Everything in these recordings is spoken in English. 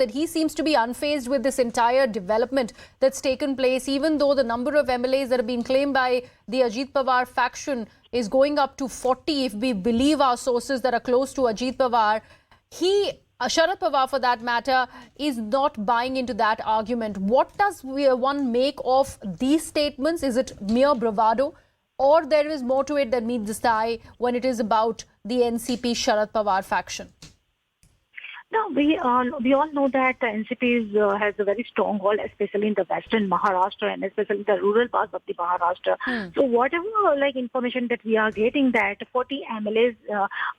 that he seems to be unfazed with this entire development that's taken place, even though the number of MLAs that have been claimed by the Ajit Pawar faction is going up to 40, if we believe our sources that are close to Ajit Pawar. Sharad Pawar, for that matter, is not buying into that argument. What does one make of these statements? Is it mere bravado, or there is more to it than meets the eye when it is about the NCP Sharad Pawar faction? No, we all know that the NCP has a very strong hold, especially in the western Maharashtra and especially in the rural parts of the Maharashtra. So whatever information that we are getting, that 40 MLAs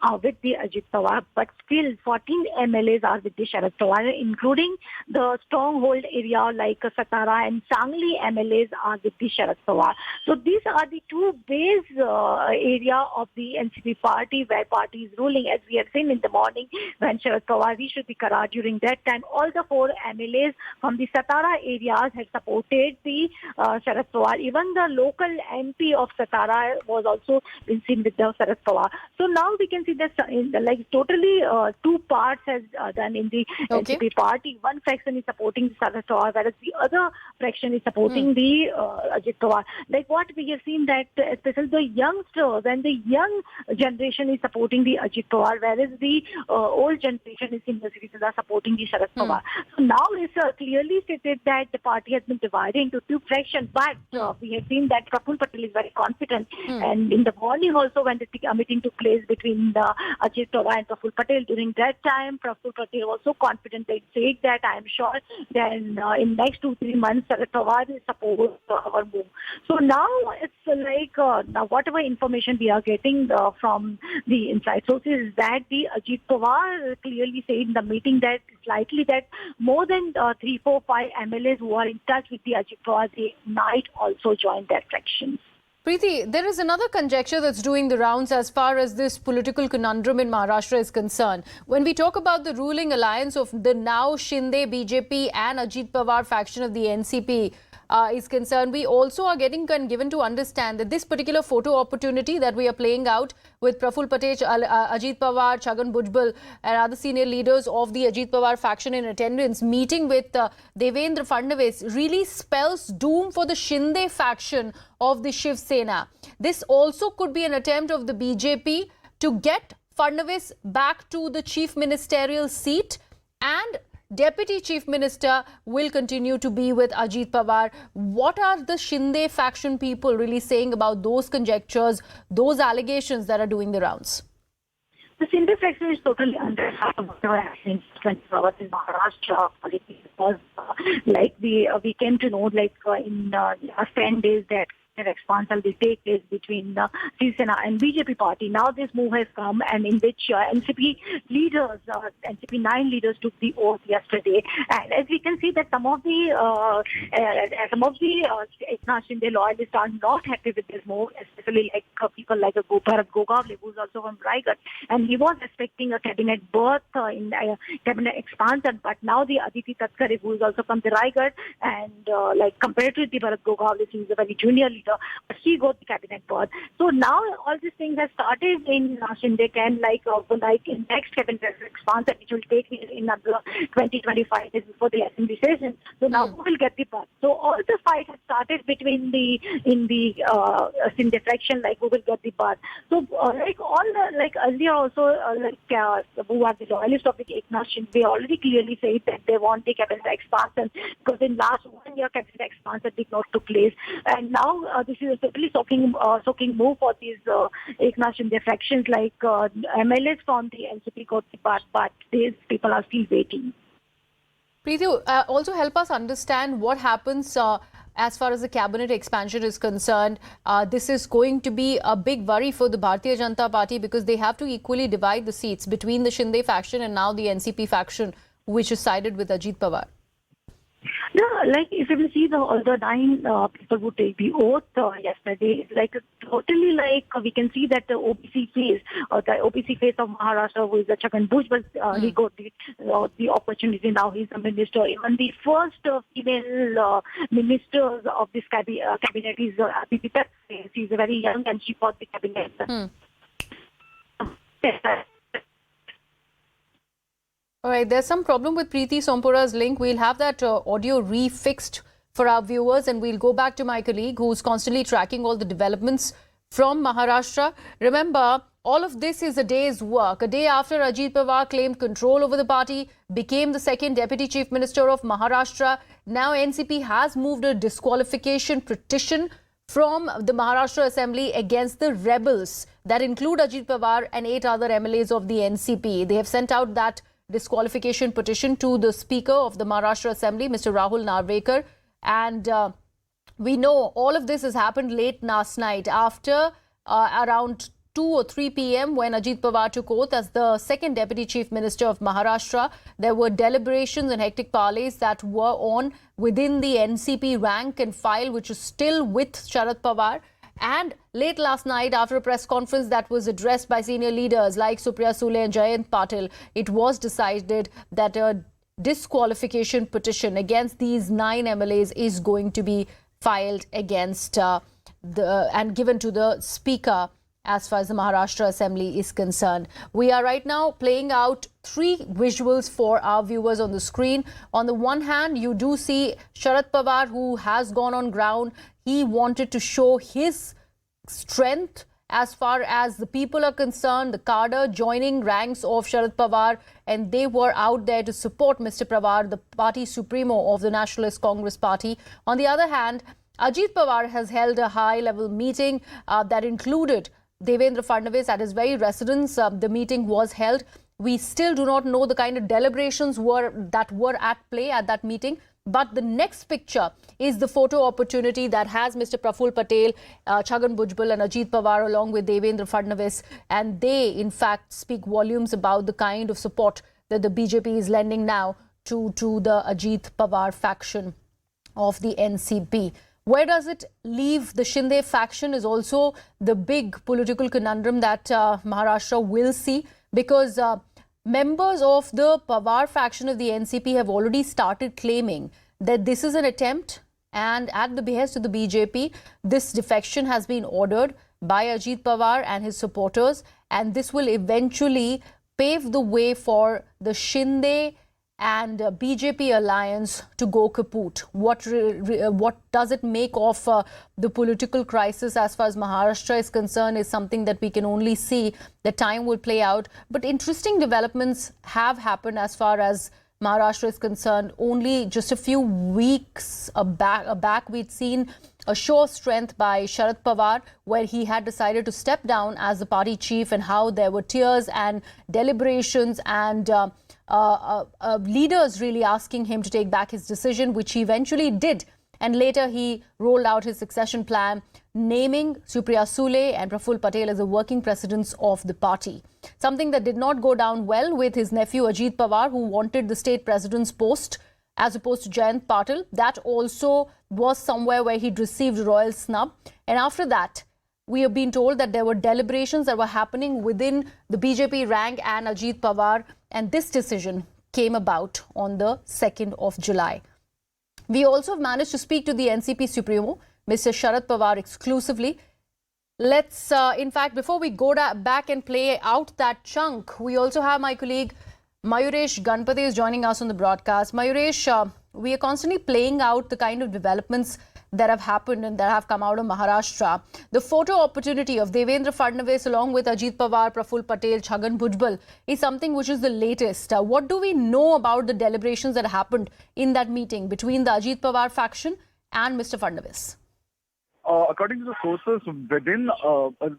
are with the Ajit Pawar, but still 14 MLAs are with the Sharad Pawar, including the stronghold area like Satara and Sangli MLAs are with the Sharad Pawar. So these are the two base area of the NCP party where party is ruling, as we have seen in the morning when Sharad Pawar reached the Kara. During that time, all the 4 MLAs from the Satara areas had supported the Sharad Pawar. Even the local MP of Satara was also been seen with the Sharad Pawar. So now we can see that totally 2 parts has done in the NCP party. One faction is supporting the Sharad Pawar, whereas the other faction is supporting the Ajit Pawar. Like what we have seen that especially the youngsters and the young generation is supporting the Ajit Pawar, whereas the old generation is senior citizens are supporting the Sharad Pawar. So now it's clearly stated that the party has been divided into 2 fractions, but we have seen that Praful Patel is very confident. And in the morning also when the meeting took place between Ajit Pawar and Praful Patel, during that time Praful Patel was so confident that said that I am sure that in next 2-3 months Sharad Pawar will support our move. So now it's now whatever information we are getting from the inside sources is that the Ajit Pawar clearly said in the meeting that it's likely that more than 3, 4, 5 MLAs who are in touch with the Ajit Pawar, they might also join their fractions. Preeti, there is another conjecture that's doing the rounds as far as this political conundrum in Maharashtra is concerned. When we talk about the ruling alliance of the now Shinde BJP and Ajit Pawar faction of the NCP is concerned, we also are getting given to understand that this particular photo opportunity that we are playing out with Praful Patel, Ajit Pawar, Chhagan Bhujbal and other senior leaders of the Ajit Pawar faction in attendance, meeting with Davendra Fadnavis, really spells doom for the Shinde faction of the Shiv Sena. This also could be an attempt of the BJP to get Fadnavis back to the chief ministerial seat, and Deputy Chief Minister will continue to be with Ajit Pawar. What are the Shinde faction people really saying about those conjectures, those allegations that are doing the rounds? The Shinde faction is totally under in 24 hours in Maharashtra because we came to know in last 10 days that expansion will take place between Shiv Sena and BJP party. Now this move has come, and in which NCP leaders, NCP 9 leaders took the oath yesterday. And as we can see that some of the Eknath Shinde loyalists are not happy with this move, especially people like Bharat Gogavle, who is also from Raigad, and he was expecting a cabinet berth in cabinet expansion. But now the Aditi Tatkare, who is also from the Raigad, and compared to the Bharat Gogavle, he is a very junior leader, but he got the cabinet berth. So now all these things have started in Shinde camp, in next cabinet expansion, which will take in 2025 days before the assembly session. So now who will get the berth? So all the fight has started between the Shinde faction, who will get the berth. So earlier also who are the loyalists of the Eknath Shinde, they already clearly said that they want the cabinet expansion, because in last 1 year cabinet expansion did not took place, and now this is a totally shocking move for these Eknath Shinde fractions, MLAs from the NCP got the berth, but these people are still waiting. Preeti, also help us understand what happens as far as the cabinet expansion is concerned. This is going to be a big worry for the Bharatiya Janata Party, because they have to equally divide the seats between the Shinde faction and now the NCP faction, which is sided with Ajit Pawar. No, if you will see all the 9 people who take the oath yesterday, totally we can see that the OBC face of Maharashtra, who is the Chhagan Bhujbal, he got the opportunity. Now he's a minister. Even the first female ministers of this cabinet is Aditi Tatkare. She's very young and she got the cabinet. All right, there's some problem with Preeti Sompura's link. We'll have that audio refixed for our viewers, and we'll go back to my colleague who's constantly tracking all the developments from Maharashtra. Remember, all of this is a day's work. A day after Ajit Pawar claimed control over the party, became the second Deputy Chief Minister of Maharashtra. Now NCP has moved a disqualification petition from the Maharashtra Assembly against the rebels that include Ajit Pawar and 8 other MLAs of the NCP. They have sent out that disqualification petition to the Speaker of the Maharashtra Assembly, Mr. Rahul Narvekar. And we know all of this has happened late last night after around 2 or 3 p.m. when Ajit Pawar took oath as the second Deputy Chief Minister of Maharashtra. There were deliberations and hectic parleys that were on within the NCP rank and file, which is still with Sharad Pawar. And late last night, after a press conference that was addressed by senior leaders like Supriya Sule and Jayant Patil, it was decided that a disqualification petition against these 9 MLAs is going to be filed against and given to the Speaker as far as the Maharashtra Assembly is concerned. We are right now playing out 3 visuals for our viewers on the screen. On the one hand, you do see Sharad Pawar, who has gone on ground. He wanted to show his strength as far as the people are concerned, the cadre joining ranks of Sharad Pawar, and they were out there to support Mr. Pawar, the party supremo of the Nationalist Congress Party. On the other hand, Ajit Pawar has held a high-level meeting that included Davendra Fadnavis at his very residence. The meeting was held. We still do not know the kind of deliberations that were at play at that meeting. But the next picture is the photo opportunity that has Mr. Praful Patel, Chhagan Bhujbal and Ajit Pawar along with Davendra Fadnavis. And they, in fact, speak volumes about the kind of support that the BJP is lending now to the Ajit Pawar faction of the NCP. Where does it leave the Shinde faction is also the big political conundrum that Maharashtra will see, because members of the Pawar faction of the NCP have already started claiming that this is an attempt, and at the behest of the BJP, this defection has been ordered by Ajit Pawar and his supporters, and this will eventually pave the way for the Shinde and BJP alliance to go kaput. What does it make of the political crisis as far as Maharashtra is concerned is something that we can only see. The time will play out. But interesting developments have happened as far as Maharashtra is concerned. Only just a few weeks back we'd seen a show of strength by Sharad Pawar, where he had decided to step down as the party chief, and how there were tears and deliberations and leaders really asking him to take back his decision, which he eventually did. And later he rolled out his succession plan, naming Supriya Sule and Praful Patel as the working presidents of the party. Something that did not go down well with his nephew Ajit Pawar, who wanted the state president's post as opposed to Jayant Patil. That also was somewhere where he'd received royal snub. And after that, we have been told that there were deliberations that were happening within the BJP rank and Ajit Pawar, and this decision came about on the 2nd of July. We also have managed to speak to the NCP Supremo, Mr. Sharad Pawar, exclusively. Let's, in fact, before we go back and play out that chunk, we also have my colleague Mayuresh Ganpati is joining us on the broadcast. Mayuresh, we are constantly playing out the kind of developments that have happened and that have come out of Maharashtra. The photo opportunity of Davendra Fadnavis along with Ajit Pawar, Praful Patel, Chhagan Bhujbal is something which is the latest. What do we know about the deliberations that happened in that meeting between the Ajit Pawar faction and Mr. Fadnavis? According to the sources within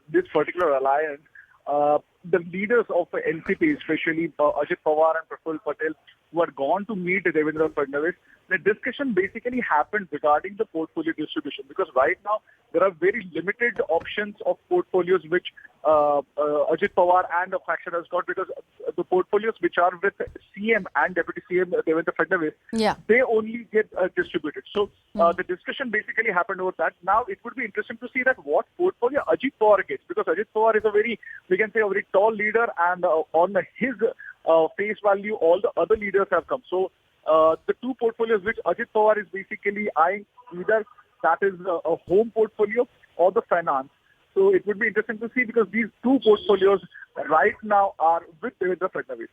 this particular alliance, the leaders of the NCP, especially Ajit Pawar and Praful Patel, who had gone to meet Davendra Fadnavis, the discussion basically happened regarding the portfolio distribution, because right now there are very limited options of portfolios which Ajit Pawar and the faction has got, because the portfolios which are with CM and Deputy CM Davendra Fadnavis, they only get distributed. So the discussion basically happened over that. Now it would be interesting to see that what portfolio Ajit Pawar gets, because Ajit Pawar is a very, we can say, a very tall leader, and on his face value, all the other leaders have come. So the two portfolios which Ajit Pawar is basically eyeing, either that is a home portfolio or the finance. So it would be interesting to see, because these two portfolios right now are with Davendra Fadnavis.